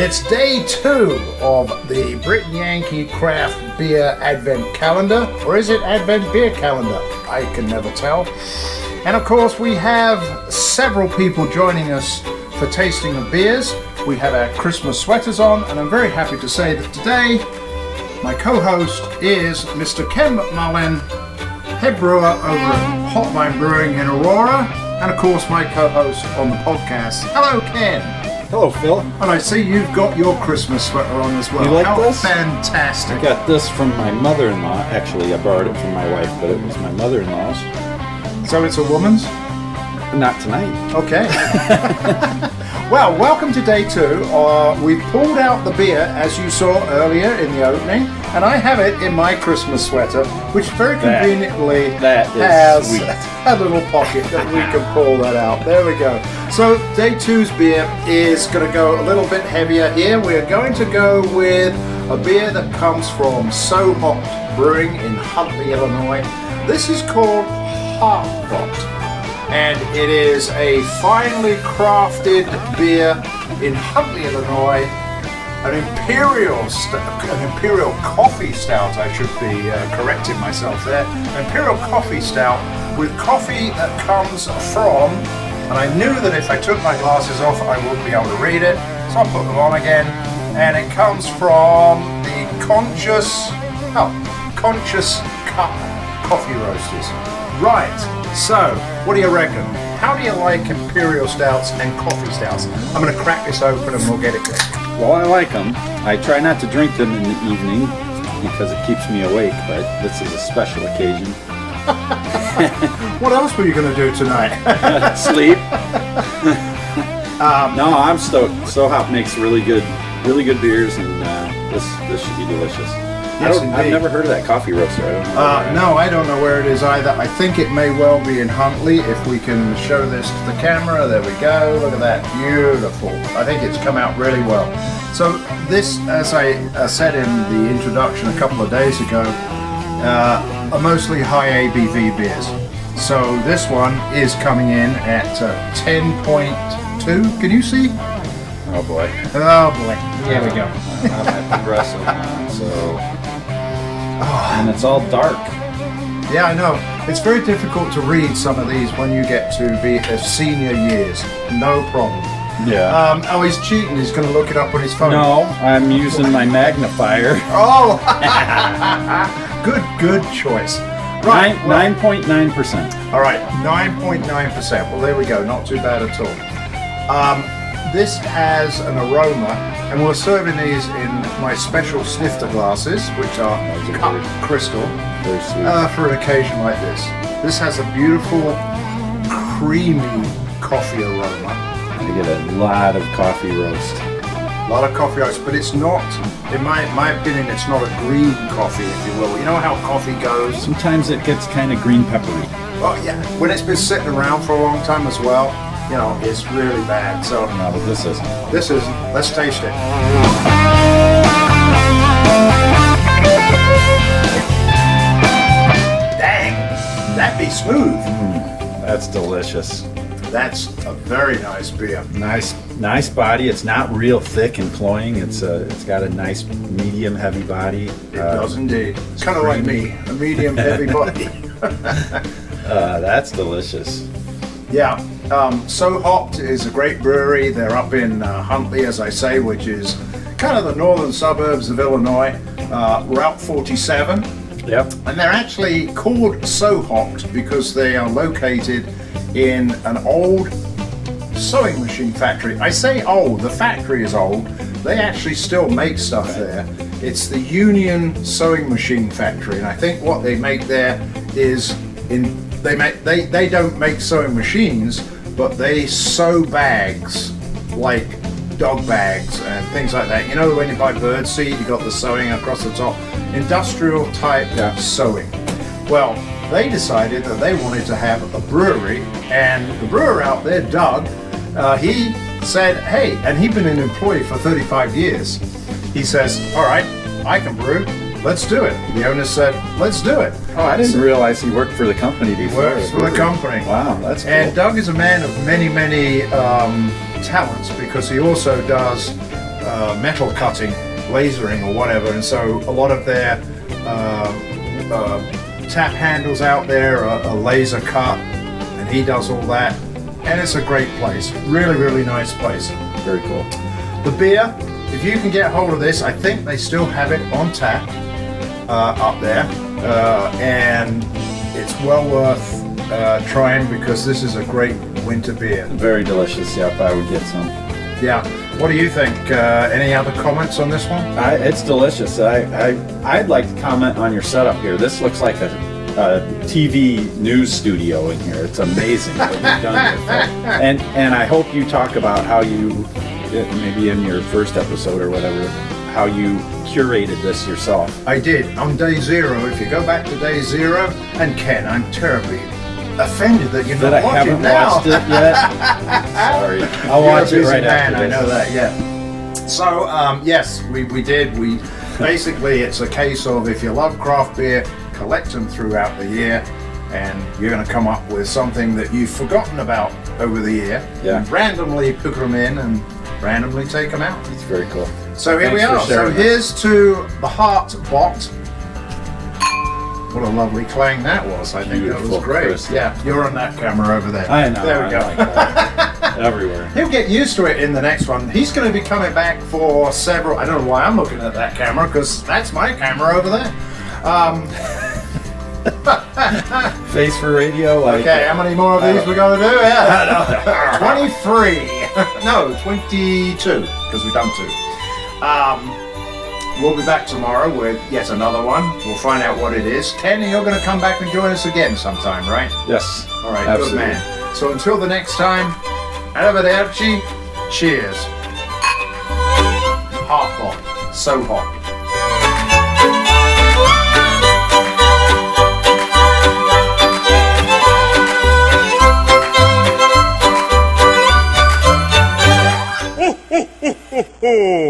It's day 2 of the Brit and Yankee craft beer advent calendar, or is it advent beer calendar? I can never tell. And of course we have several people joining us for tasting of beers. We have our Christmas sweaters on, and I'm very happy to say that today my co-host is Mr. Ken McMullen, head brewer over at Hopvine Brewing in Aurora, and of course my co-host on the podcast. Hello, Ken. Hello, Phil. And I see you've got your Christmas sweater on as well. You like How this? Fantastic. I got this from my mother-in-law. Actually, I borrowed it from my wife, but it was my mother-in-law's. So it's a woman's? Not tonight. Okay. Well, welcome to day 2. We pulled out the beer, as you saw earlier in the opening, and I have it in my Christmas sweater, which very conveniently has a little pocket that we can pull that out. There we go. So day 2's beer is going to go a little bit heavier here. We're going to go with a beer that comes from So Hopped Brewing in Huntley, Illinois. This is called Hopvine, and it is a finely crafted beer in Huntley, Illinois. An Imperial Coffee Stout, I should be correcting myself there. Imperial Coffee Stout with coffee that comes from, and I knew that if I took my glasses off I wouldn't be able to read it, so I'll put them on again. And it comes from the Conscious Cup Coffee Roasters. Right, so what do you reckon? How do you like Imperial Stouts and Coffee Stouts? I'm going to crack this open and we'll get it going. Well, I like them. I try not to drink them in the evening because it keeps me awake, but this is a special occasion. What else were you going to do tonight? Sleep. No, I'm stoked. So Hop makes really good beers, and this should be delicious. Yes, I've never heard of that coffee roaster. I don't know. No, I don't know where it is either. I think it may well be in Huntley. If we can show this to the camera, there we go. Look at that, beautiful. I think it's come out really well. So this, as I said in the introduction a couple of days ago, are mostly high ABV beers. So this one is coming in at 10.2. Can you see? Oh boy. Oh boy. Here we go. I'm at progressive now, so. And it's all dark. Yeah, I know. It's very difficult to read some of these when you get to be senior years. No problem. Yeah. Oh, he's cheating. He's going to look it up on his phone. No, I'm using my magnifier. Oh! Good choice. Right. 9.9%. All right, 9.9%. Well, there we go. Not too bad at all. This has an aroma, and we're serving these in my special snifter glasses, which are cut crystal, Very sweet. for an occasion like this. This has a beautiful, creamy coffee aroma. I get a lot of coffee roast. A lot of coffee roast, but it's not, in my opinion, it's not a green coffee, if you will. You know how coffee goes? Sometimes it gets kind of green peppery. Oh yeah, when it's been sitting around for a long time as well, you know, it's really bad. So No, but this isn't. this isn't. Let's taste it. Dang, that'd be smooth. That's delicious. That's a very nice beer. Nice body. It's not real thick and cloying. It's got a nice medium heavy body. It does indeed. It's kind of like me, a medium heavy body. That's delicious. Yeah, So Hopped is a great brewery. They're up in Huntley, as I say, which is kind of the northern suburbs of Illinois, Route 47. Yep. And they're actually called So Hopped because they are located in an old sewing machine factory. I say old, the factory is old. They actually still make stuff there. It's the Union Sewing Machine Factory, and I think what they make there is they don't make sewing machines, but they sew bags like dog bags and things like that. You know, when you buy birdseed, you got the sewing across the top, industrial type sewing. Well, they decided that they wanted to have a brewery, and the brewer out there, Doug, he said, hey, and he'd been an employee for 35 years. He says, all right, I can brew, let's do it. The owner said, let's do it. Oh, I didn't realize he worked for the company before. Works for the company. Wow, that's cool. And Doug is a man of many talents, because he also does metal cutting, lasering or whatever, and so a lot of their tap handles out there are laser cut, and he does all that, and it's a great place. Really, really nice place. Very cool. The beer, if you can get hold of this, I think they still have it on tap up there, and it's well worth trying because this is a great winter beer. Very delicious. Yep, I would get some. Yeah. What do you think? Any other comments on this one? It's delicious. I'd like to comment on your setup here. This looks like a TV news studio in here. It's amazing what you've done with it. And I hope you talk about how you, maybe in your first episode or whatever, how you curated this yourself. I did. On day 0, if you go back to day 0, and Ken, I'm terribly offended that you're not I watching haven't now. watched it yet. Sorry. I'll watch it right after I this. know that, yeah. So, yes, we did. We basically, it's a case of if you love craft beer, collect them throughout the year, and you're going to come up with something that you've forgotten about over the year. Yeah. And randomly put them in and randomly take them out. It's very cool. So here we Thanks for are. So sharing here's to the Heart Bot. What a lovely clang that was. I think that was Beautiful, great. Chris. Yeah, you're on that camera over there. I know. There we go. Like that. Everywhere. He'll get used to it in the next one. He's going to be coming back for several. I don't know why I'm looking at that camera because that's my camera over there. Face for radio. Okay, how many more of these we're going to do? Yeah. 23. No, 22 because we've done 2. We'll be back tomorrow with yet another one. We'll find out what it is. Ken, you're going to come back and join us again sometime, right? Yes. All right, absolutely. Good man. So until the next time, arrivederci, cheers. Heart Bot, so hot. Ho, ho, ho, ho.